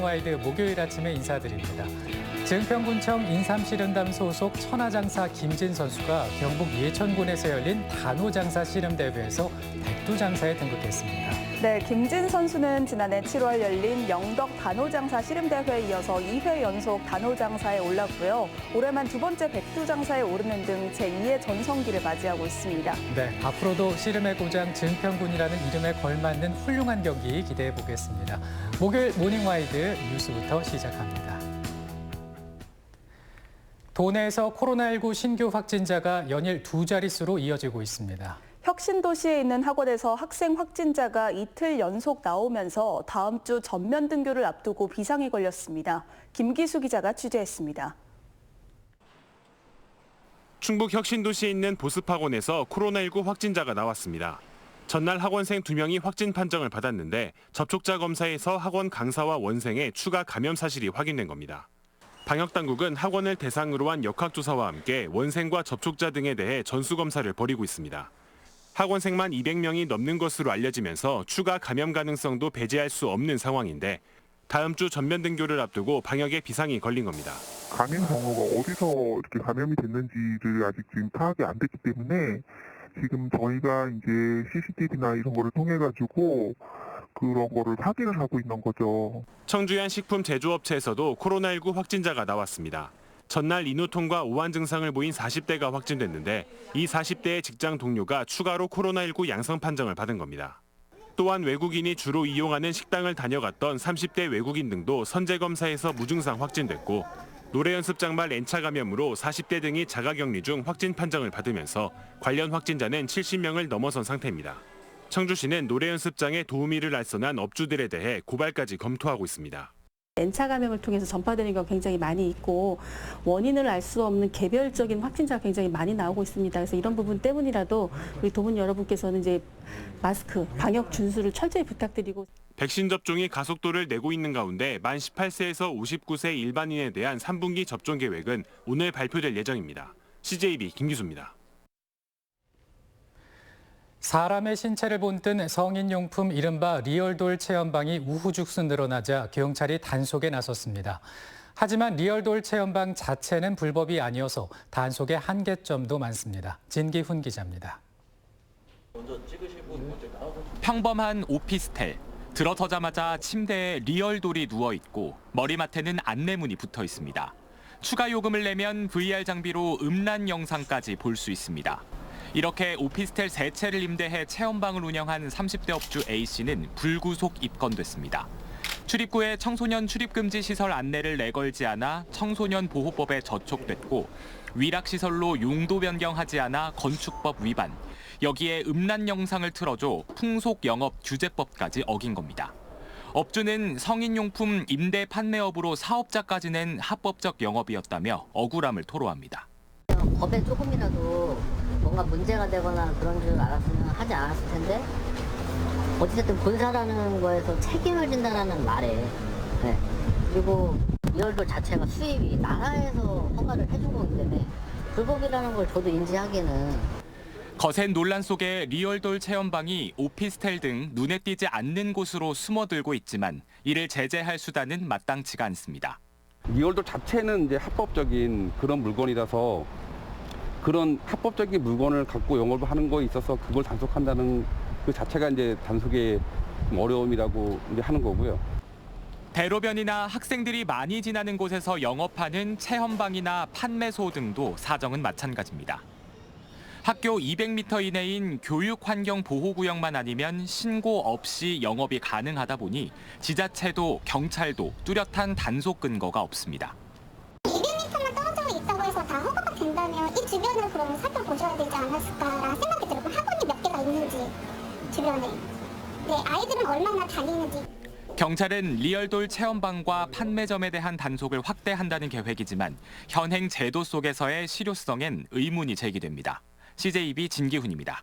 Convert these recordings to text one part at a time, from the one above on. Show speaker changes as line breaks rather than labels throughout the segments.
모닝와이드 목요일 아침에 인사드립니다. 증평군청 인삼씨름단 소속 천하장사 김진 선수가 경북 예천군에서 열린 단호장사 씨름대회에서 백두장사에 등극했습니다.
네, 김진 선수는 지난해 7월 열린 영덕 단호장사 씨름대회에 이어서 2회 연속 단호장사에 올랐고요. 올해만 두 번째 백두장사에 오르는 등 제2의 전성기를 맞이하고 있습니다.
네, 앞으로도 씨름의 고장 증평군이라는 이름에 걸맞는 훌륭한 경기 기대해 보겠습니다. 목요일 모닝와이드 뉴스부터 시작합니다. 도내에서 코로나19 신규 확진자가 연일 두 자릿수로 이어지고 있습니다.
혁신도시에 있는 학원에서 학생 확진자가 이틀 연속 나오면서 다음 주 전면 등교를 앞두고 비상이 걸렸습니다. 김기수 기자가 취재했습니다.
충북 혁신도시에 있는 보습학원에서 코로나19 확진자가 나왔습니다. 전날 학원생 2명이 확진 판정을 받았는데 접촉자 검사에서 학원 강사와 원생의 추가 감염 사실이 확인된 겁니다. 방역당국은 학원을 대상으로 한 역학조사와 함께 원생과 접촉자 등에 대해 전수검사를 벌이고 있습니다. 학원생만 200명이 넘는 것으로 알려지면서 추가 감염 가능성도 배제할 수 없는 상황인데 다음 주 전면 등교를 앞두고 방역에 비상이 걸린 겁니다.
감염 경로가 어디서 이렇게 감염이 됐는지를 아직 지금 파악이 안 됐기 때문에 지금 저희가 이제 CCTV나 이런 거를 통해가지고 그런 거를 확인을 하고 있는 거죠.
청주현 식품 제조업체에서도 코로나19 확진자가 나왔습니다. 전날 인후통과 오한 증상을 보인 40대가 확진됐는데 이 40대의 직장 동료가 추가로 코로나19 양성 판정을 받은 겁니다. 또한 외국인이 주로 이용하는 식당을 다녀갔던 30대 외국인 등도 선제검사에서 무증상 확진됐고 노래 연습장 말 N차 감염으로 40대 등이 자가격리 중 확진 판정을 받으면서 관련 확진자는 70명을 넘어선 상태입니다. 청주시는 노래 연습장에 도우미를 알선한 업주들에 대해 고발까지 검토하고 있습니다.
N차 감염을 통해서 전파되는 경우가 굉장히 많이 있고 원인을 알 수 없는 개별적인 확진자가 굉장히 많이 나오고 있습니다. 그래서 이런 부분 때문이라도 우리 도민 여러분께서는 이제 마스크, 방역 준수를 철저히 부탁드리고
백신 접종이 가속도를 내고 있는 가운데 만 18세에서 59세 일반인에 대한 3분기 접종 계획은 오늘 발표될 예정입니다. CJB 김기수입니다.
사람의 신체를 본뜬 성인용품 이른바 리얼돌 체험방이 우후죽순 늘어나자 경찰이 단속에 나섰습니다. 하지만 리얼돌 체험방 자체는 불법이 아니어서 단속의 한계점도 많습니다. 진기훈 기자입니다.
평범한 오피스텔. 들어서자마자 침대에 리얼돌이 누워있고 머리맡에는 안내문이 붙어 있습니다. 추가 요금을 내면 VR 장비로 음란 영상까지 볼 수 있습니다. 이렇게 오피스텔 3채를 임대해 체험방을 운영한 30대 업주 A씨는 불구속 입건됐습니다. 출입구에 청소년 출입금지 시설 안내를 내걸지 않아 청소년 보호법에 저촉됐고 위락시설로 용도 변경하지 않아 건축법 위반, 여기에 음란 영상을 틀어줘 풍속영업규제법까지 어긴 겁니다. 업주는 성인용품 임대 판매업으로 사업자까지 낸 합법적 영업이었다며 억울함을 토로합니다.
법에 조금이라도 뭔가 문제가 되거나 그런 줄 알았으면 하지 않았을 텐데 어쨌든 본사라는 거에서 책임을 진다는 말에 네. 그리고 리얼돌 자체가 수입이 나라에서 허가를 해준 거기 때문에 불법이라는 걸 저도 인지하기는
거센 논란 속에 리얼돌 체험방이 오피스텔 등 눈에 띄지 않는 곳으로 숨어들고 있지만 이를 제재할 수단은 마땅치가 않습니다.
리얼돌 자체는 이제 합법적인 그런 물건이라서 그런 합법적인 물건을 갖고 영업을 하는 거에 있어서 그걸 단속한다는 그 자체가 이제 단속의 어려움이라고 이제 하는 거고요.
대로변이나 학생들이 많이 지나는 곳에서 영업하는 체험방이나 판매소 등도 사정은 마찬가지입니다. 학교 200m 이내인 교육환경보호구역만 아니면 신고 없이 영업이 가능하다 보니 지자체도 경찰도 뚜렷한 단속 근거가 없습니다.
200m만 떨어져 있다고 해서 다 허가가 된다면 이 주변을 그럼 살펴보셔야 되지 않았을까라는 생각이 들고 학원이 몇 개가 있는지 주변에 네, 아이들은 얼마나 다니는지.
경찰은 리얼돌 체험방과 판매점에 대한 단속을 확대한다는 계획이지만 현행 제도 속에서의 실효성엔 의문이 제기됩니다. CJB 진기훈입니다.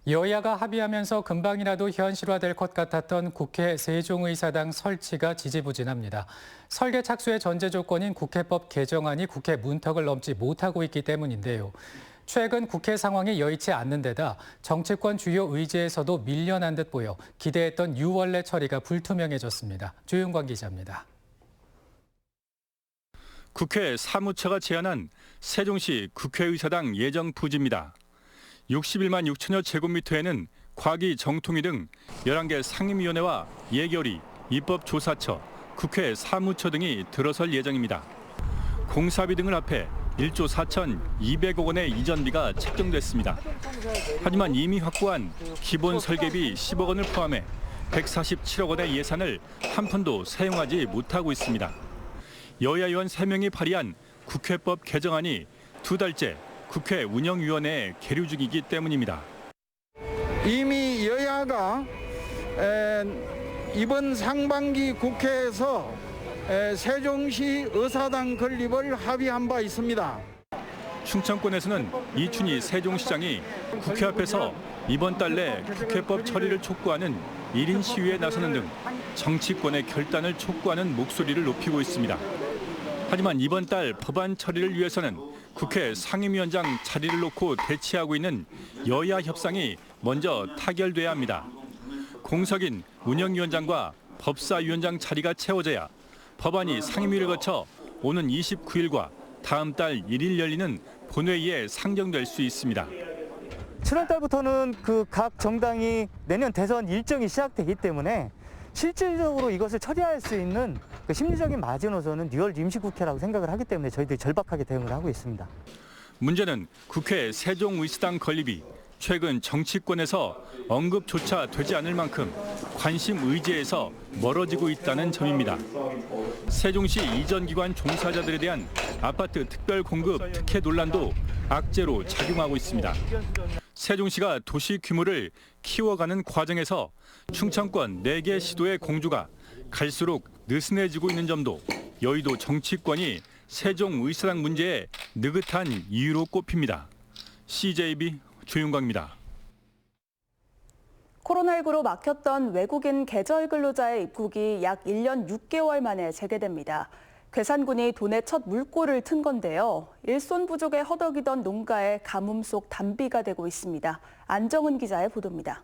여야가 합의하면서 금방이라도 현실화될 것 같았던 국회 세종의사당 설치가 지지부진합니다. 설계 착수의 전제 조건인 국회법 개정안이 국회 문턱을 넘지 못하고 있기 때문인데요. 최근 국회 상황이 여의치 않는 데다 정치권 주요 의제에서도 밀려난 듯 보여 기대했던 유월내 처리가 불투명해졌습니다. 조윤광 기자입니다.
국회 사무처가 제안한 세종시 국회의사당 예정 부지입니다. 61만 6천여 제곱미터에는 과기 정통위 등 11개 상임위원회와 예결위, 입법조사처, 국회 사무처 등이 들어설 예정입니다. 공사비 등을 합해 1조 4,200억 원의 이전비가 책정됐습니다. 하지만 이미 확보한 기본 설계비 10억 원을 포함해 147억 원의 예산을 한 푼도 사용하지 못하고 있습니다. 여야 의원 3명이 발의한 국회법 개정안이 2달째 국회 운영위원회에 계류 중이기 때문입니다.
이미 여야가 이번 상반기 국회에서 세종시 의사당 건립을 합의한 바 있습니다.
충청권에서는 이춘희 세종시장이 국회 앞에서 이번 달 내 국회법 처리를 촉구하는 1인 시위에 나서는 등 정치권의 결단을 촉구하는 목소리를 높이고 있습니다. 하지만 이번 달 법안 처리를 위해서는 국회 상임위원장 자리를 놓고 대치하고 있는 여야 협상이 먼저 타결돼야 합니다. 공석인 운영위원장과 법사위원장 자리가 채워져야 법안이 상임위를 거쳐 오는 29일과 다음 달 1일 열리는 본회의에 상정될 수 있습니다.
7월 달부터는 각 정당이 내년 대선 일정이 시작되기 때문에 실질적으로 이것을 처리할 수 있는 심리적인 마지노선은 6월 임시국회라고 생각을 하기 때문에 저희들이 절박하게 대응을 하고 있습니다.
문제는 국회 세종의사당 건립이 최근 정치권에서 언급조차 되지 않을 만큼 관심 의제에서 멀어지고 있다는 점입니다. 세종시 이전 기관 종사자들에 대한 아파트 특별 공급 특혜 논란도 악재로 작용하고 있습니다. 세종시가 도시 규모를 키워가는 과정에서 충청권 4개 시도의 공주가 갈수록 느슨해지고 있는 점도 여의도 정치권이 세종의사당 문제에 느긋한 이유로 꼽힙니다. CJB 조윤광입니다.
코로나19로 막혔던 외국인 계절 근로자의 입국이 약 1년 6개월 만에 재개됩니다. 괴산군이 돈의 첫 물꼬를 튼 건데요. 일손 부족에 허덕이던 농가의 가뭄 속 단비가 되고 있습니다. 안정은 기자의 보도입니다.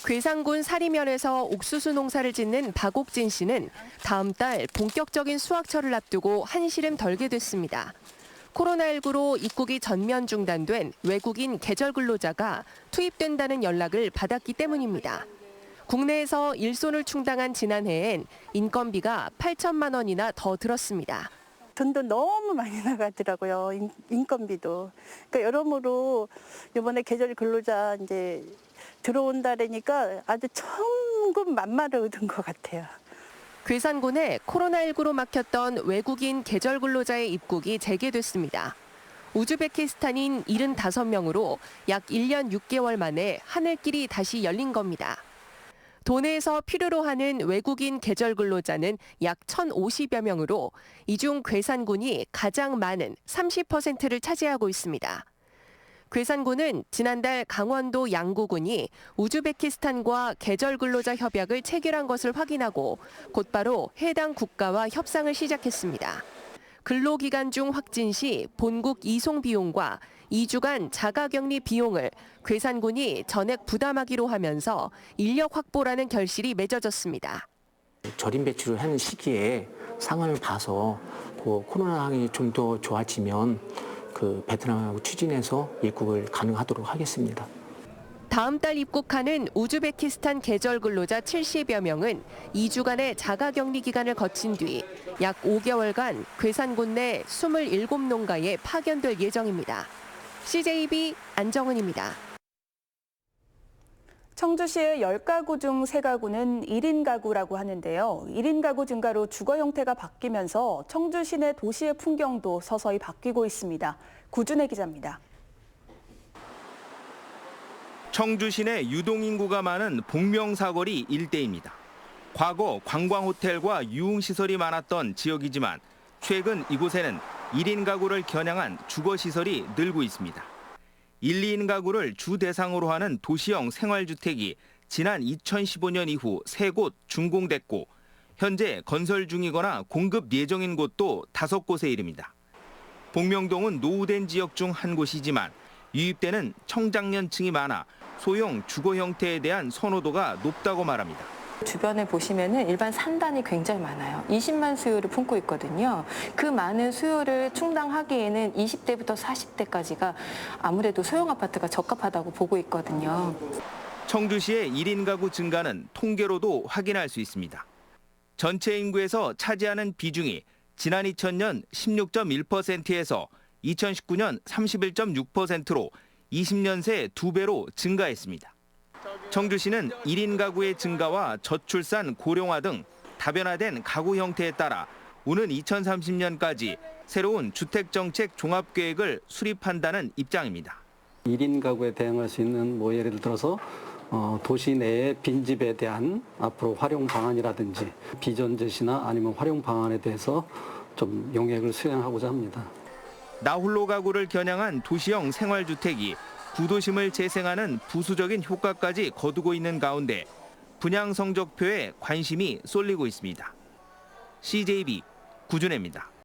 괴산군 사리면에서 옥수수 농사를 짓는 박옥진 씨는 다음 달 본격적인 수확철을 앞두고 한시름 덜게 됐습니다. 코로나19로 입국이 전면 중단된 외국인 계절 근로자가 투입된다는 연락을 받았기 때문입니다. 국내에서 일손을 충당한 지난해엔 인건비가 8천만 원이나 더 들었습니다.
돈도 너무 많이 나가더라고요. 인건비도. 그러니까 여러모로 이번에 계절 근로자 이제 들어온다라니까 아주 천금 만마를 얻은 것 같아요.
괴산군에 코로나19로 막혔던 외국인 계절 근로자의 입국이 재개됐습니다. 우즈베키스탄인 75명으로 약 1년 6개월 만에 하늘길이 다시 열린 겁니다. 도내에서 필요로 하는 외국인 계절 근로자는 약 1,050여 명으로 이 중 괴산군이 가장 많은 30%를 차지하고 있습니다. 괴산군은 지난달 강원도 양구군이 우즈베키스탄과 계절 근로자 협약을 체결한 것을 확인하고 곧바로 해당 국가와 협상을 시작했습니다. 근로기간 중 확진 시 본국 이송 비용과 2주간 자가격리 비용을 괴산군이 전액 부담하기로 하면서 인력 확보라는 결실이 맺어졌습니다.
절임 배출을 하는 시기에 상황을 봐서 코로나 상황이 좀 더 좋아지면 베트남하고 추진해서 입국을 가능하도록 하겠습니다.
다음 달 입국하는 우즈베키스탄 계절 근로자 70여 명은 2주간의 자가격리 기간을 거친 뒤 약 5개월간 괴산군 내 27농가에 파견될 예정입니다. CJB 안정은입니다.
청주시의 10가구 중 3가구는 1인 가구라고 하는데요. 1인 가구 증가로 주거 형태가 바뀌면서 청주 시내 도시의 풍경도 서서히 바뀌고 있습니다. 구준혜 기자입니다.
청주 시내 유동인구가 많은 복명사거리 일대입니다. 과거 관광호텔과 유흥시설이 많았던 지역이지만 최근 이곳에는 1인 가구를 겨냥한 주거시설이 늘고 있습니다. 1, 2인 가구를 주 대상으로 하는 도시형 생활주택이 지난 2015년 이후 3곳 준공됐고 현재 건설 중이거나 공급 예정인 곳도 5곳에 이릅니다. 복명동은 노후된 지역 중 한 곳이지만 유입되는 청장년층이 많아 소형 주거 형태에 대한 선호도가 높다고 말합니다.
주변에 보시면은 일반 산단이 굉장히 많아요. 20만 수요를 품고 있거든요. 그 많은 수요를 충당하기에는 20대부터 40대까지가 아무래도 소형 아파트가 적합하다고 보고 있거든요.
청주시의 1인 가구 증가는 통계로도 확인할 수 있습니다. 전체 인구에서 차지하는 비중이 지난 2000년 16.1%에서 2019년 31.6%로 20년 새 2배로 증가했습니다. 청주시는 1인 가구의 증가와 저출산, 고령화 등 다변화된 가구 형태에 따라 오는 2030년까지 새로운 주택정책 종합계획을 수립한다는 입장입니다.
1인 가구에 대응할 수 있는 예를 들어서 도시 내의 빈집에 대한 앞으로 활용 방안이라든지 비전 제시나 아니면 활용 방안에 대해서 좀 용역을 수행하고자 합니다.
나홀로 가구를 겨냥한 도시형 생활주택이 구도심을 재생하는 부수적인 효과까지 거두고 있는 가운데 분양 성적표에 관심이 쏠리고 있습니다. CJB 구준혜입니다.